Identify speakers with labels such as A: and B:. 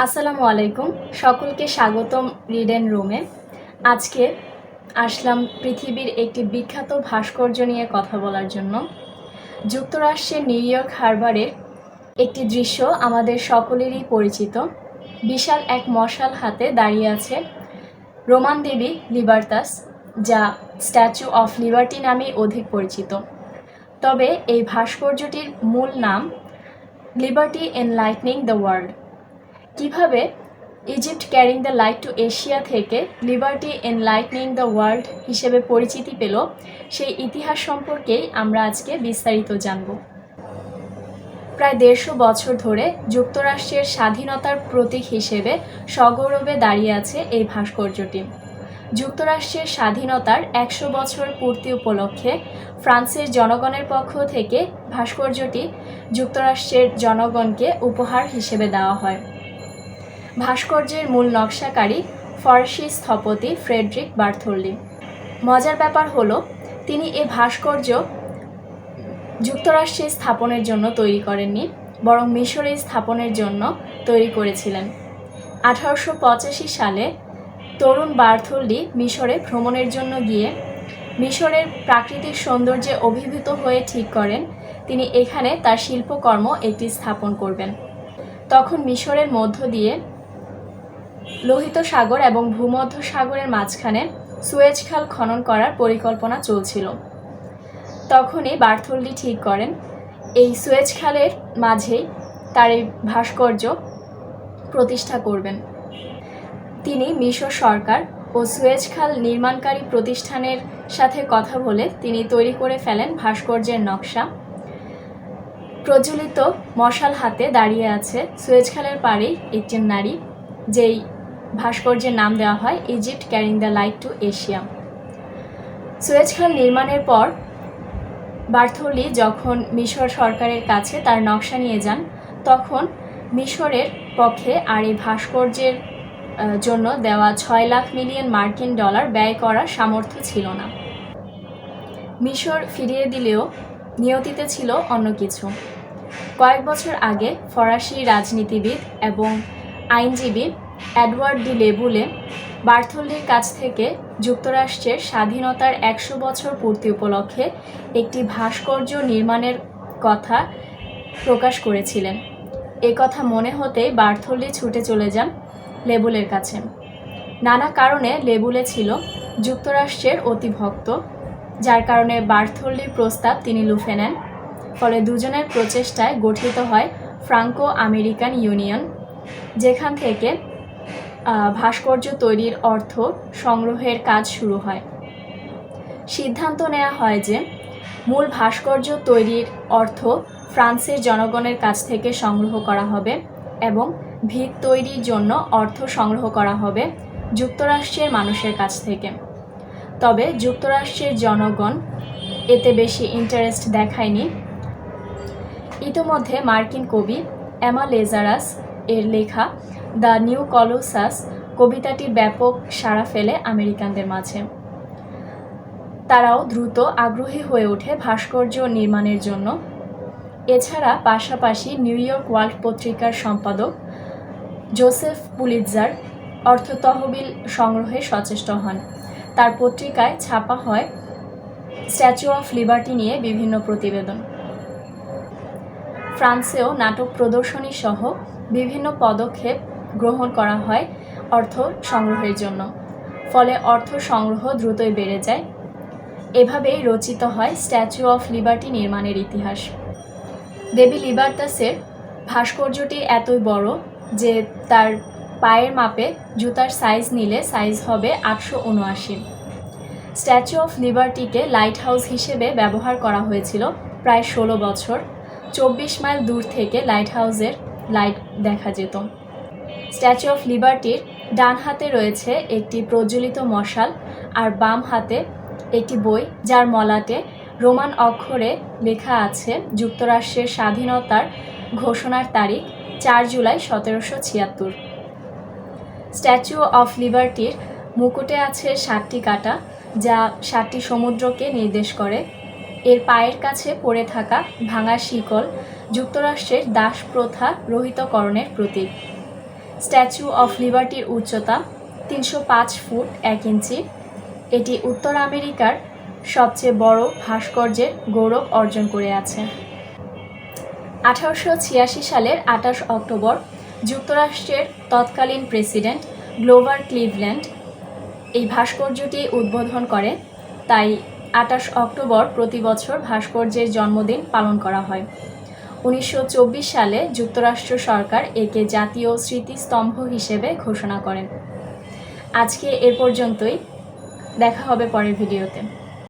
A: আসসালামু আলাইকুম, সকলকে স্বাগতম রিডেন রুমে। আজকে আসলাম পৃথিবীর একটি বিখ্যাত ভাস্কর্য নিয়ে কথা বলার জন্য। যুক্তরাষ্ট্রের নিউ ইয়র্ক হারবারের একটি দৃশ্য আমাদের সকলেরই পরিচিত। বিশাল এক মশাল হাতে দাঁড়িয়ে আছে রোমান দেবী লিবার্টাস, যা স্ট্যাচু অফ লিবার্টি নামে অধিক পরিচিত। তবে এই ভাস্কর্যটির মূল নাম লিবার্টি এনলাইটনিং দ্য ওয়ার্ল্ড। কিভাবে Egypt carrying the light to Asia থেকে লিবার্টি এনলাইটনিং দ্য ওয়ার্ল্ড হিসেবে পরিচিতি পেল, সেই ইতিহাস সম্পর্কেই আমরা আজকে বিস্তারিত জানব। প্রায় 150 বছর ধরে যুক্তরাষ্ট্রের স্বাধীনতার প্রতীক হিসেবে সগৌরবে দাঁড়িয়ে আছে এই ভাস্কর্যটি। যুক্তরাষ্ট্রের স্বাধীনতার 100 বছর পূর্তি উপলক্ষে ফ্রান্সের জনগণের পক্ষ থেকে ভাস্কর্যটি যুক্তরাষ্ট্রের জনগণকে উপহার হিসেবে দেওয়া হয়। ভাস্কর্যের মূল নকশাকারী ফরাসি স্থপতি ফ্রেডরিক বার্থোল্ডি। মজার ব্যাপার হলো, তিনি এ ভাস্কর্য যুক্তরাষ্ট্রে স্থাপনের জন্য তৈরি করেননি, বরং মিশরে স্থাপনের জন্য তৈরি করেছিলেন। 1885 সালে তরুণ বার্থোল্ডি মিশরে ভ্রমণের জন্য গিয়ে মিশরের প্রাকৃতিক সৌন্দর্যে অভিভূত হয়ে ঠিক করেন তিনি এখানে তার শিল্পকর্ম একটি স্থাপন করবেন। তখন মিশরের মধ্য দিয়ে লোহিত সাগর এবং ভূমধ্য সাগরের মাঝখানে সুয়েজ খাল খনন করার পরিকল্পনা চলছিল। তখনই বার্থোল্ডি ঠিক করেন এই সুয়েজ খালের মাঝেই তার এই ভাস্কর্য প্রতিষ্ঠা করবেন। তিনি মিশর সরকার ও সুয়েজ খাল নির্মাণকারী প্রতিষ্ঠানের সাথে কথা বলে তিনি তৈরি করে ফেলেন ভাস্কর্যের নকশা। প্রজ্বলিত মশাল হাতে দাঁড়িয়ে আছে সুয়েজ খালের পাড়েই একজন নারী, যেই ভাস্কর্যের নাম দেওয়া হয় Egypt carrying the light to Asia. Suez খাল নির্মাণের পর বার্থোল্ডি যখন মিশর সরকারের কাছে তার নকশা নিয়ে যান, তখন মিশরের পক্ষে আর এই ভাস্কর্যের জন্য দেওয়া 6 লাখ মিলিয়ন মার্কিন ডলার ব্যয় করার সামর্থ্য ছিল না। মিশর ফিরিয়ে দিলেও নিয়তিতে ছিল অন্য কিছু। কয়েক বছর আগে ফরাসি রাজনীতিবিদ এবং আইনজীবী এডওয়ার্ড ডি লেবুলে বার্থোল্ডির কাছ থেকে যুক্তরাষ্ট্রের স্বাধীনতার 100 বছর পূর্তি উপলক্ষে একটি ভাস্কর্য নির্মাণের কথা প্রকাশ করেছিলেন। এ কথা মনে হতেই বার্থোল্ডি ছুটে চলে যান লেবুলের কাছে। নানা কারণে লেবুলে ছিল যুক্তরাষ্ট্রের অতি ভক্ত, যার কারণে বার্থোল্ডির প্রস্তাব তিনি লুফে নেন। ফলে দুজনের প্রচেষ্টায় গঠিত হয় ফ্রাঙ্কো আমেরিকান ইউনিয়ন, যেখান থেকে ভাস্কর্য তৈরির অর্থ সংগ্রহের কাজ শুরু হয়। সিদ্ধান্ত নেওয়া হয় যে মূল ভাস্কর্য তৈরির অর্থ ফ্রান্সের জনগণের কাছ থেকে সংগ্রহ করা হবে এবং ভিত তৈরির জন্য অর্থ সংগ্রহ করা হবে যুক্তরাষ্ট্রের মানুষের কাছ থেকে। তবে যুক্তরাষ্ট্রের জনগণ এতে বেশি ইন্টারেস্ট দেখায়নি। ইতোমধ্যে মার্কিন কবি এমা লেজারাস এর লেখা দ্য নিউ কলোসাস কবিতাটি ব্যাপক সাড়া ফেলে আমেরিকানদের মাঝে। তারাও দ্রুত আগ্রহী হয়ে ওঠে ভাস্কর্য নির্মাণের জন্য। এছাড়া পাশাপাশি নিউ ইয়র্ক ওয়ার্ল্ড পত্রিকার সম্পাদক জোসেফ পুলিৎজার অর্থ তহবিল সংগ্রহে সচেষ্ট হন। তার পত্রিকায় ছাপা হয় স্ট্যাচু অফ লিবার্টি নিয়ে বিভিন্ন প্রতিবেদন। ফ্রান্সেও নাটক প্রদর্শনী সহ বিভিন্ন পদক্ষেপ গ্রহণ করা হয় অর্থ সংগ্রহের জন্য। ফলে অর্থ সংগ্রহ দ্রুতই বেড়ে যায়। এভাবেই রচিত হয় স্ট্যাচু অফ লিবার্টি নির্মাণের ইতিহাস। দেবী লিবার্টাসের ভাস্কর্যটি এতই বড় যে তার পায়ের মাপে জুতার সাইজ নিলে সাইজ হবে 879। স্ট্যাচু অফ লিবার্টিকে লাইট হাউস হিসেবে ব্যবহার করা হয়েছিল প্রায় 16 বছর। 24 মাইল দূর থেকে লাইট হাউসের লাইট দেখা যেত। স্ট্যাচু অফ লিবার্টির ডান হাতে রয়েছে একটি প্রজ্বলিত মশাল আর বাম হাতে একটি বই, যার মলাটে রোমান অক্ষরে লেখা আছে যুক্তরাষ্ট্রের স্বাধীনতার ঘোষণার তারিখ 4 জুলাই 1776। স্ট্যাচু অফ লিবার্টির মুকুটে আছে 7টি কাঁটা, যা 7টি সমুদ্রকে নির্দেশ করে। এর পায়ের কাছে পড়ে থাকা ভাঙা শিকল যুক্তরাষ্ট্রের দাস প্রথা রহিতকরণের প্রতীক। স্ট্যাচু অফ লিবার্টির উচ্চতা 305 ফুট 1 ইঞ্চি। এটি উত্তর আমেরিকার সবচেয়ে বড় ভাস্কর্যের গৌরব অর্জন করে আছে। 1886 সালের 28 অক্টোবর যুক্তরাষ্ট্রের তৎকালীন প্রেসিডেন্ট গ্লোভার ক্লিভল্যান্ড এই ভাস্কর্যটি উদ্বোধন করে। তাই 28 অক্টোবর প্রতি বছর ভাস্কর্যের জন্মদিন পালন করা হয়। 1924 সালে যুক্তরাষ্ট্র সরকার একে জাতীয় স্মৃতিস্তম্ভ হিসেবে ঘোষণা করেন। আজকে এ পর্যন্তই, দেখা হবে পরের ভিডিওতে।